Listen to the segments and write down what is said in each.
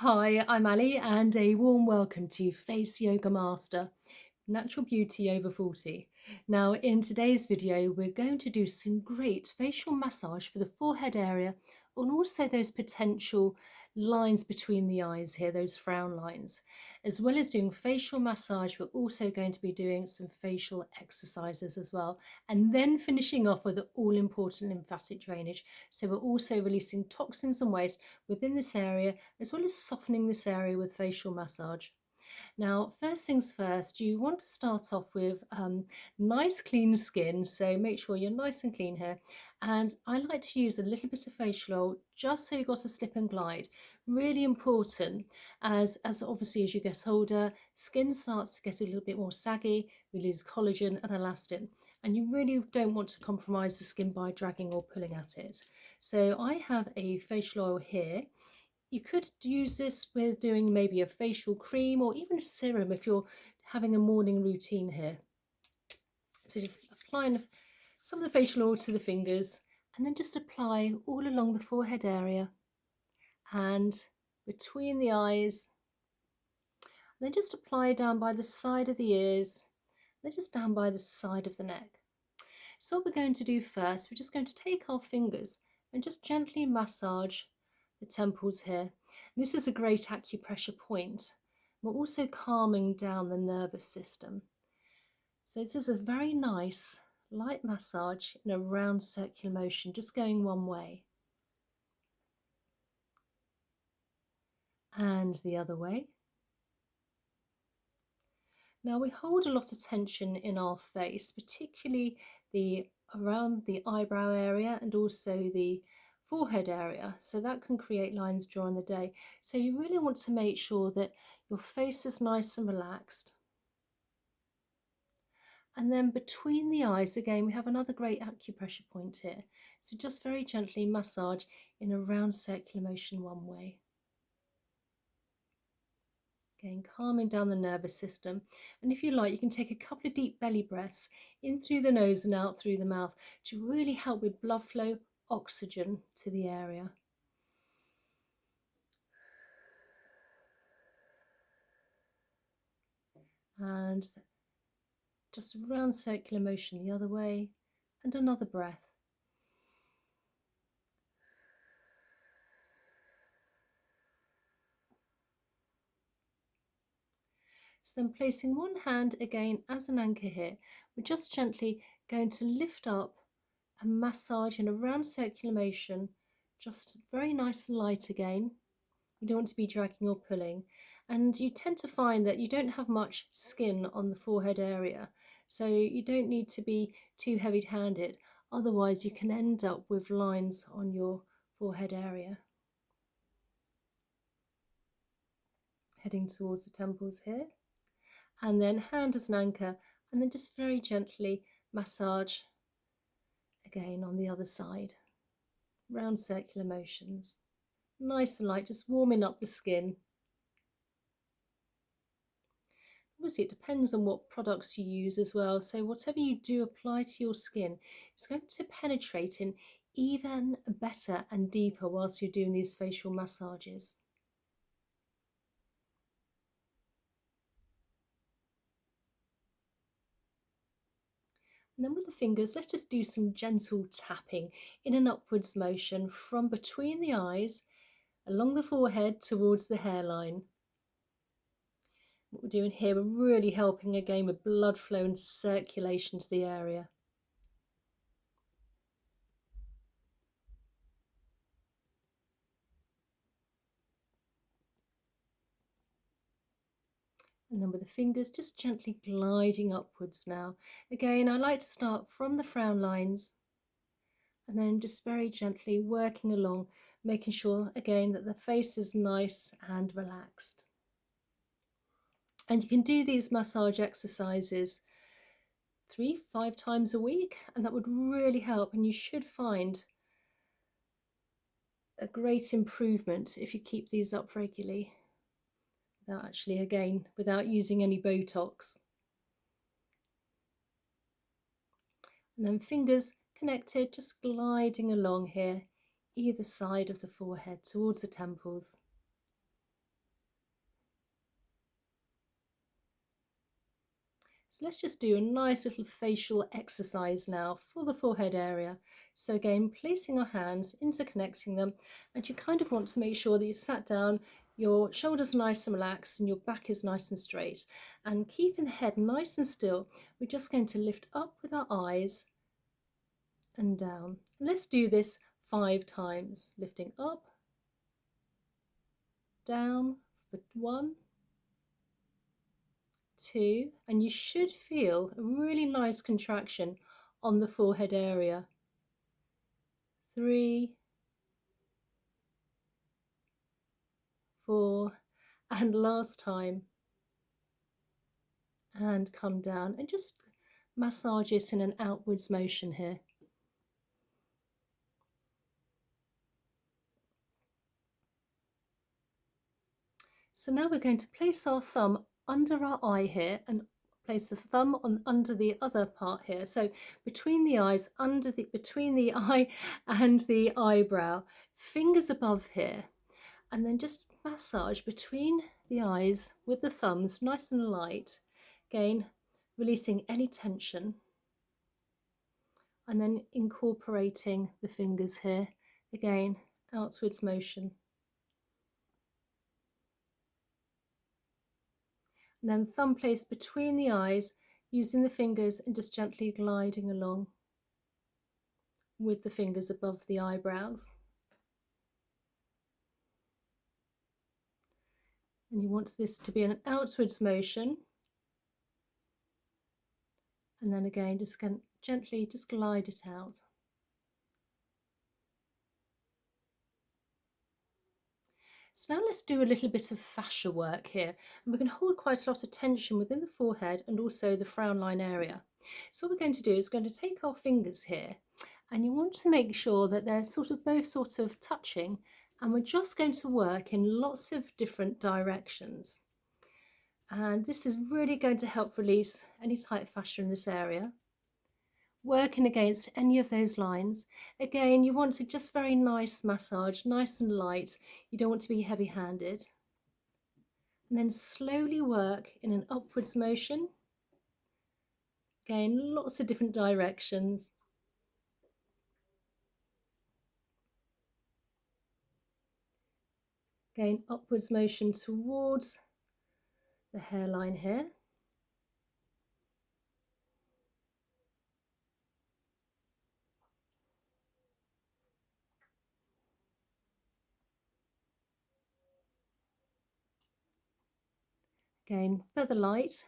Hi, I'm Ali and a warm welcome to Face Yoga Master, Natural Beauty Over 40. Now in today's video we're going to do some great facial massage for the forehead area and also those potential lines between the eyes here, those frown lines. As well as doing facial massage, we're also going to be doing some facial exercises as well, and then finishing off with the all-important lymphatic drainage. So we're also releasing toxins and waste within this area, as well as softening this area with facial massage. Now, first things first, you want to start off with nice clean skin, so make sure you're nice and clean here. And I like to use a little bit of facial oil just so you've got a slip and glide. Really important, as obviously as you get older, skin starts to get a little bit more saggy, we lose collagen and elastin. And you really don't want to compromise the skin by dragging or pulling at it. So I have a facial oil here. You could use this with doing maybe a facial cream or even a serum if you're having a morning routine here. So just applying some of the facial oil to the fingers and then just apply all along the forehead area and between the eyes. And then just apply down by the side of the ears, then just down by the side of the neck. So what we're going to do first, we're just going to take our fingers and just gently massage the temples here. And this is a great acupressure point. We're also calming down the nervous system. So this is a very nice light massage in a round circular motion, just going one way. And the other way. Now we hold a lot of tension in our face, particularly around the eyebrow area and also the forehead area, so that can create lines during the day. So you really want to make sure that your face is nice and relaxed. And then between the eyes, again, we have another great acupressure point here. So just very gently massage in a round circular motion one way. Again, calming down the nervous system. And if you like, you can take a couple of deep belly breaths in through the nose and out through the mouth to really help with blood flow, oxygen to the area. And just a round circular motion the other way, and another breath. So then placing one hand again as an anchor here, we're just gently going to lift up and massage in a round circular motion, just very nice and light again. You don't want to be dragging or pulling. And you tend to find that you don't have much skin on the forehead area, so you don't need to be too heavy-handed. Otherwise, you can end up with lines on your forehead area. Heading towards the temples here. And then hand as an anchor, and then just very gently massage again on the other side. Round circular motions. Nice and light, just warming up the skin. Obviously, it depends on what products you use as well. So whatever you do apply to your skin, it's going to penetrate in even better and deeper whilst you're doing these facial massages. And then with the fingers, let's just do some gentle tapping in an upwards motion from between the eyes, along the forehead towards the hairline. What we're doing here, we're really helping again with blood flow and circulation to the area. And then with the fingers, just gently gliding upwards now. Again, I like to start from the frown lines and then just very gently working along, making sure again that the face is nice and relaxed. And you can do these massage exercises 3-5 times a week, and that would really help. And you should find a great improvement if you keep these up regularly, without using any Botox. And then fingers connected, just gliding along here, either side of the forehead towards the temples. So let's just do a nice little facial exercise now for the forehead area. So again, placing our hands, interconnecting them, and you kind of want to make sure that you sat down, your shoulders nice and relaxed, and your back is nice and straight. And keeping the head nice and still, we're just going to lift up with our eyes and down. Let's do this 5 times, lifting up, down for 1, 2, and you should feel a really nice contraction on the forehead area. 3, 4, and last time. And come down and just massage it in an outwards motion here. So now we're going to place our thumb under our eye here and place the thumb on under the other part here. So between the eyes, between the eye and the eyebrow, fingers above here, and then just massage between the eyes with the thumbs, nice and light. Again, releasing any tension, and then incorporating the fingers here. Again, outwards motion. And then thumb placed between the eyes, using the fingers and just gently gliding along with the fingers above the eyebrows. And you want this to be an outwards motion. And then again, just gently just glide it out. So now let's do a little bit of fascia work here. And we're going to hold quite a lot of tension within the forehead and also the frown line area. So what we're going to do is we're going to take our fingers here, and you want to make sure that they're both touching, and we're just going to work in lots of different directions. And this is really going to help release any tight fascia in this area. Working against any of those lines. Again, you want to just very nice massage, nice and light. You don't want to be heavy-handed. And then slowly work in an upwards motion. Again, lots of different directions. Again, upwards motion towards the hairline here. Again, feather light.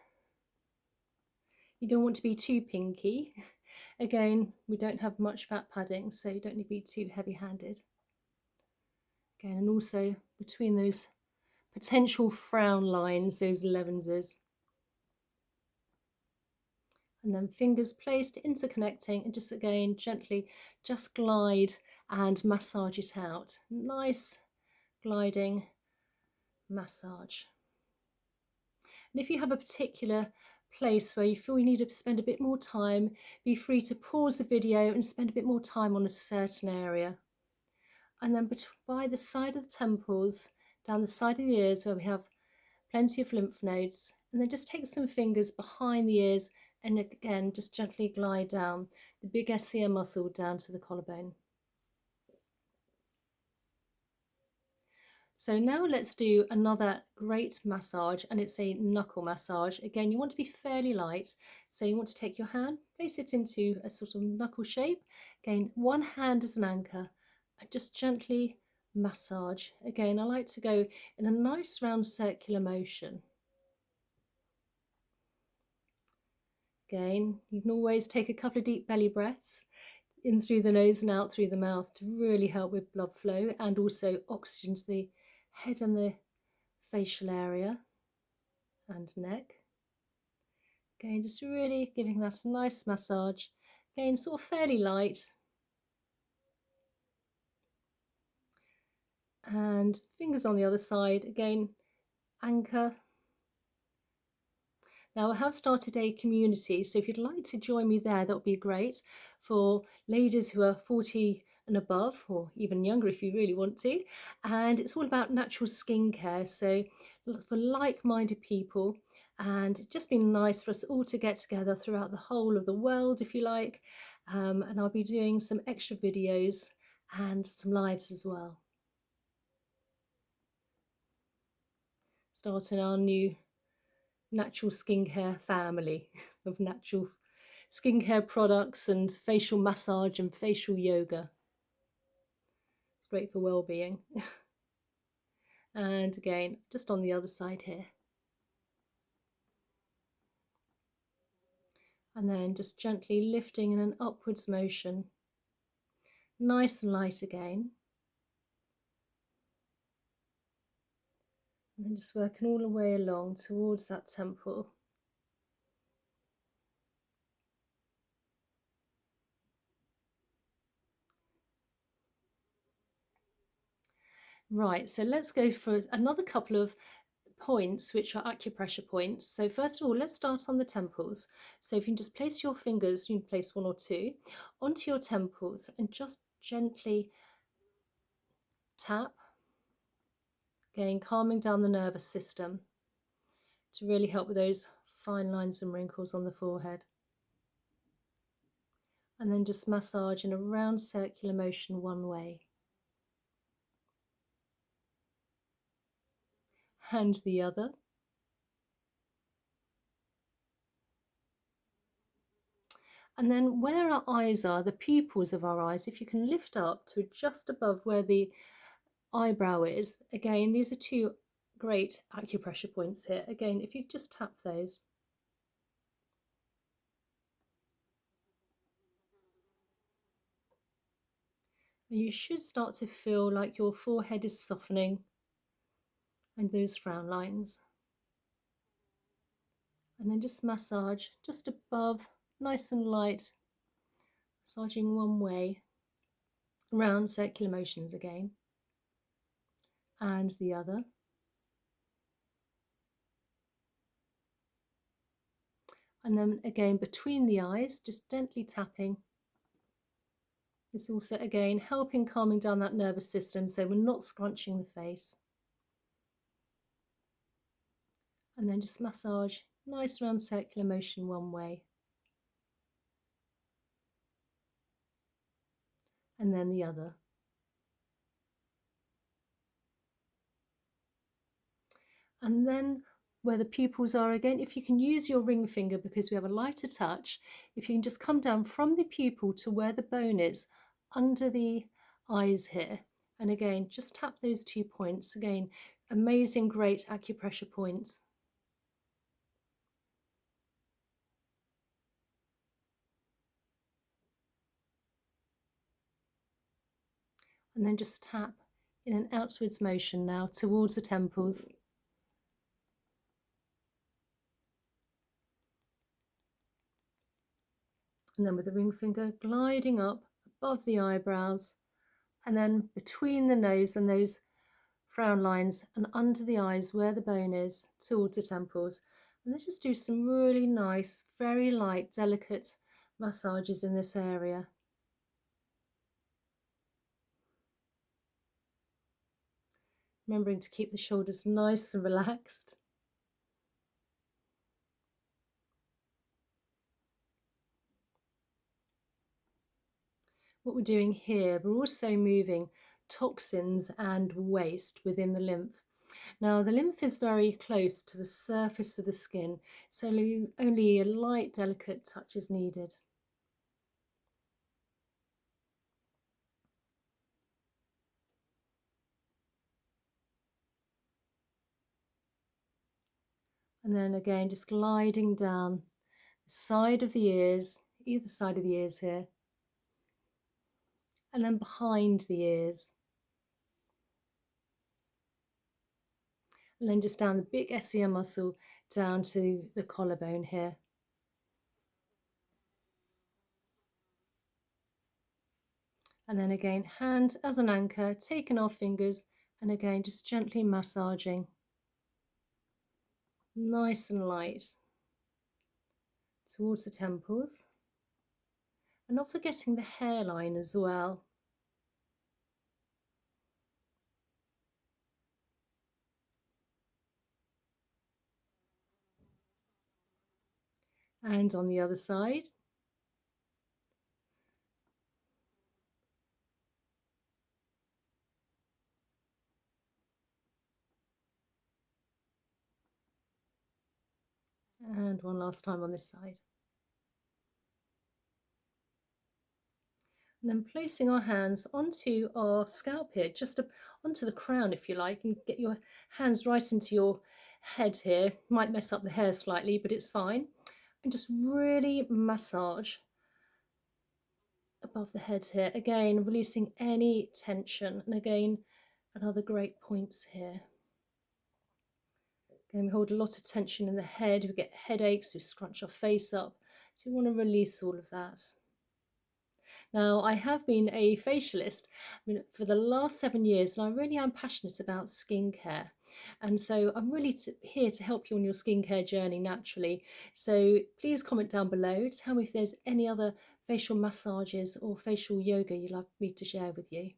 You don't want to be too pinky. Again, we don't have much fat padding, so you don't need to be too heavy-handed. Again, and also between those potential frown lines, those lenses. And then fingers placed, interconnecting, and just again, gently just glide and massage it out. Nice gliding massage. And if you have a particular place where you feel you need to spend a bit more time, be free to pause the video and spend a bit more time on a certain area. And then by the side of the temples, down the side of the ears where we have plenty of lymph nodes, and then just take some fingers behind the ears and again just gently glide down the big SCM muscle down to the collarbone. So now let's do another great massage, and it's a knuckle massage. Again, you want to be fairly light, so you want to take your hand, place it into a sort of knuckle shape. Again, one hand as an anchor, and just gently massage. Again, I like to go in a nice round circular motion. Again, you can always take a couple of deep belly breaths in through the nose and out through the mouth to really help with blood flow and also oxygen to the head and the facial area and neck. Again, just really giving that a nice massage. Again, sort of fairly light. And fingers on the other side. Again, anchor. Now I have started a community, so if you'd like to join me there, that would be great, for ladies who are 40 and above, or even younger if you really want to. And it's all about natural skincare, so for like-minded people. and it'd just be nice for us all to get together throughout the whole of the world, if you like. And I'll be doing some extra videos and some lives as well. Starting our new natural skincare family of natural skincare products and facial massage and facial yoga. It's great for well-being. And again, just on the other side here. And then just gently lifting in an upwards motion. Nice and light again. And then just working all the way along towards that temple. Right, so let's go for another couple of points, which are acupressure points. So first of all, let's start on the temples. So if you can just place your fingers, you can place one or two, onto your temples and just gently tap, again calming down the nervous system to really help with those fine lines and wrinkles on the forehead. And then just massage in a round circular motion one way. And the other. And then where our eyes are, the pupils of our eyes, if you can lift up to just above where the eyebrow is, again, these are two great acupressure points here. Again, if you just tap those. And you should start to feel like your forehead is softening and those frown lines. And then just massage just above, nice and light, massaging one way, round circular motions again, and the other. And then again between the eyes, just gently tapping. This also again helping calming down that nervous system so we're not scrunching the face. And then just massage, nice round circular motion one way. And then the other. And then where the pupils are again, if you can use your ring finger because we have a lighter touch, if you can just come down from the pupil to where the bone is, under the eyes here. And again, just tap those 2 points. Again, amazing, great acupressure points. And then just tap in an outwards motion now towards the temples. And then with the ring finger gliding up above the eyebrows and then between the nose and those frown lines and under the eyes where the bone is towards the temples. And let's just do some really nice, very light, delicate massages in this area. Remembering to keep the shoulders nice and relaxed. What we're doing here, we're also moving toxins and waste within the lymph. Now the lymph is very close to the surface of the skin, so only a light, delicate touch is needed. And then again, just gliding down the side of the ears, either side of the ears here, and then behind the ears. And then just down the big SCM muscle down to the collarbone here. And then again, hand as an anchor, taking our fingers, and again, just gently massaging. Nice and light towards the temples. And not forgetting the hairline as well. And on the other side. And one last time on this side. And then placing our hands onto our scalp here, just onto the crown if you like, and get your hands right into your head here. Might mess up the hair slightly, but it's fine. And just really massage above the head here. Again, releasing any tension. And again, another great points here. Again, we hold a lot of tension in the head. We get headaches, we scrunch our face up. So you want to release all of that. Now, I have been a facialist for the last 7 years, and I really am passionate about skincare. And so I'm really here to help you on your skincare journey naturally. So please comment down below. Tell me if there's any other facial massages or facial yoga you'd like me to share with you.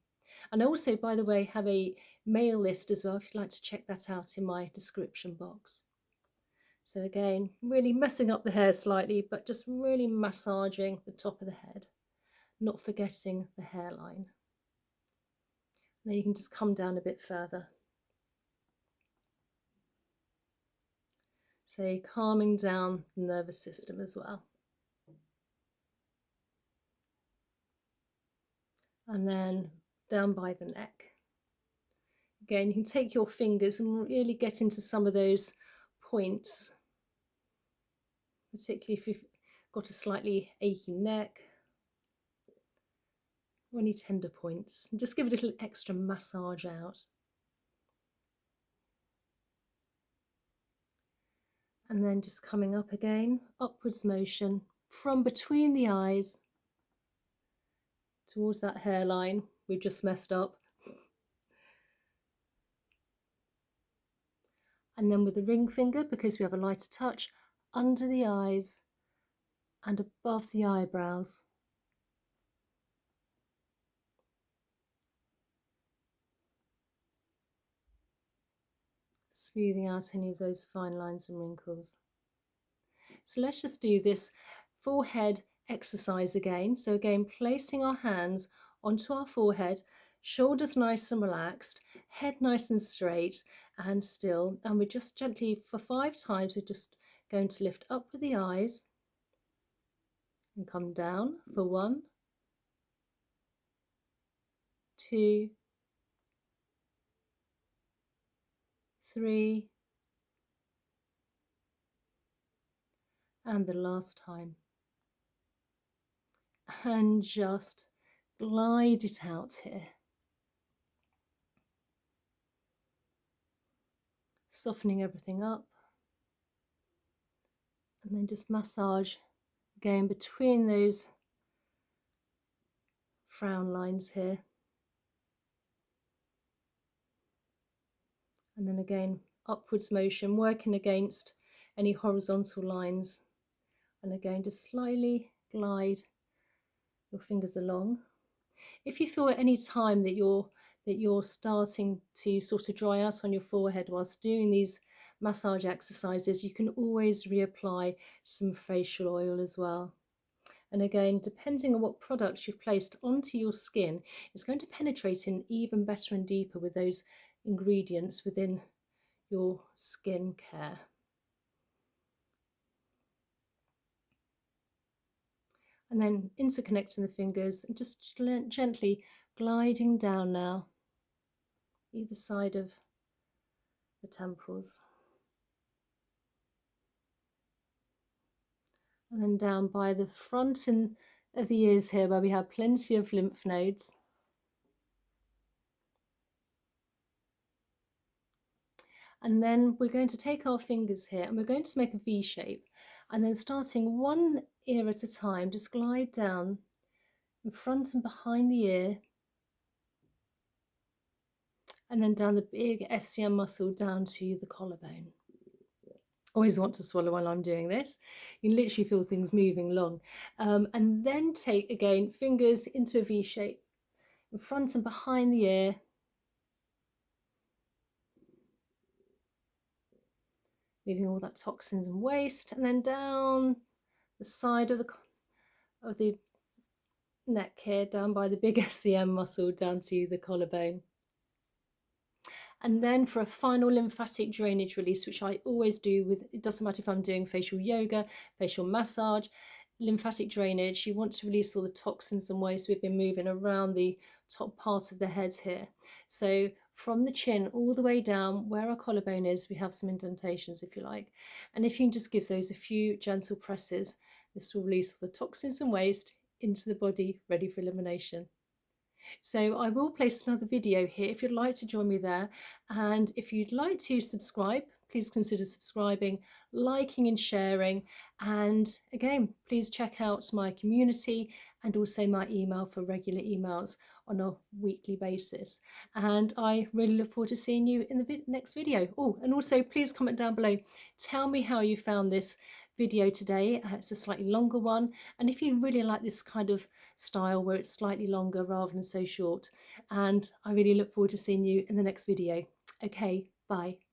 And I also, by the way, have a mail list as well if you'd like to check that out in my description box. So again, really messing up the hair slightly, but just really massaging the top of the head, not forgetting the hairline. Then you can just come down a bit further. So calming down the nervous system as well. And then down by the neck. Again, you can take your fingers and really get into some of those points, particularly if you've got a slightly achy neck or any tender points. And just give a little extra massage out. And then just coming up again, upwards motion from between the eyes towards that hairline we've just messed up. And then with the ring finger, because we have a lighter touch, under the eyes and above the eyebrows. Smoothing out any of those fine lines and wrinkles. So let's just do this forehead exercise again. So again, placing our hands onto our forehead, shoulders nice and relaxed, head nice and straight and still. And we're just gently, for 5 times, we're just going to lift up with the eyes and come down for 1, 2, 3, and the last time. And just glide it out here. Softening everything up. And then just massage again between those frown lines here. And then again, upwards motion, working against any horizontal lines. And again, just slightly glide your fingers along. If you feel at any time that you're starting to sort of dry out on your forehead whilst doing these massage exercises, you can always reapply some facial oil as well. And again, depending on what products you've placed onto your skin, it's going to penetrate in even better and deeper with those ingredients within your skin care. And then interconnecting the fingers and just gently gliding down now, either side of the temples. And then down by the front of the ears here, where we have plenty of lymph nodes. And then we're going to take our fingers here and we're going to make a V shape. And then starting one ear at a time, just glide down in front and behind the ear. And then down the big SCM muscle down to the collarbone. Always want to swallow while I'm doing this. You can literally feel things moving along. And then take, again, fingers into a V shape in front and behind the ear. Moving all that toxins and waste, and then down the side of the neck here, down by the big SEM muscle, down to the collarbone. And then for a final lymphatic drainage release, which I always do with, it doesn't matter if I'm doing facial yoga, facial massage, lymphatic drainage, you want to release all the toxins and waste we've been moving around the top part of the head here. So from the chin all the way down where our collarbone is, we have some indentations, if you like. And if you can just give those a few gentle presses, this will release all the toxins and waste into the body, ready for elimination. So I will place another video here if you'd like to join me there. And if you'd like to subscribe, please consider subscribing, liking and sharing. And again, please check out my community and also my email for regular emails on a weekly basis. And I really look forward to seeing you in the next video. Oh, and also please comment down below. Tell me how you found this video today. It's a slightly longer one. And if you really like this kind of style where it's slightly longer rather than so short. And I really look forward to seeing you in the next video. Okay, bye.